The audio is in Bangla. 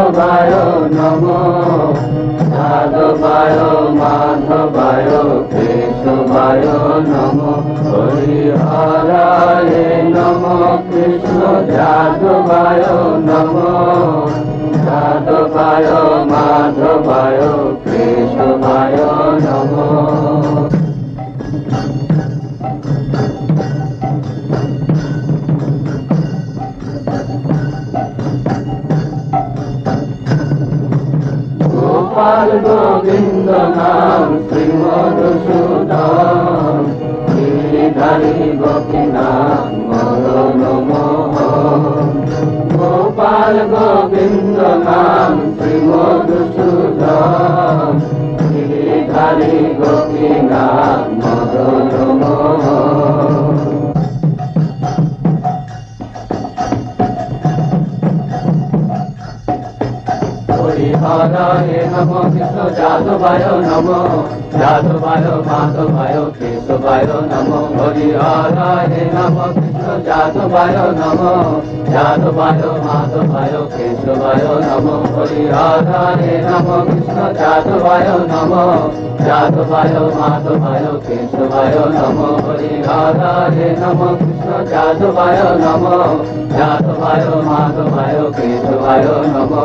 যাদবায় নমো, যাদবায় মাধবায় কেশবায় নমো, হরিহরায় নমো কৃষ্ণ যাদবায় নমো, যাদবায় মাধবায় কেশবায় নমো। গোপাল গোবিন্দ নাম শ্রী মধুসূদন, গিরিধারী গোপীনাথ মদন মোহন। গোপাল গোবিন্দ নাম শ্রী মধুসূদন, গিরিধারী গোপীনাথ মদন মোহন। হরিহরায় নমো কৃষ্ণ যাদবায় নমো, যাদবায় মাধবায় কেশবায় নমো, হরিহরায় নমো কৃষ্ণ যাদবায় নমো, যাদবায় মাধবায় কেশবায় নমো, হরিহরায় নমো কৃষ্ণ যাদবায় নমো, যাদবায় মাধবায় কেশবায় নমো, হরিহরায় নমো কৃষ্ণ যাদবায় নমো, যাদবায় মাধবায় কেশবায় নমো।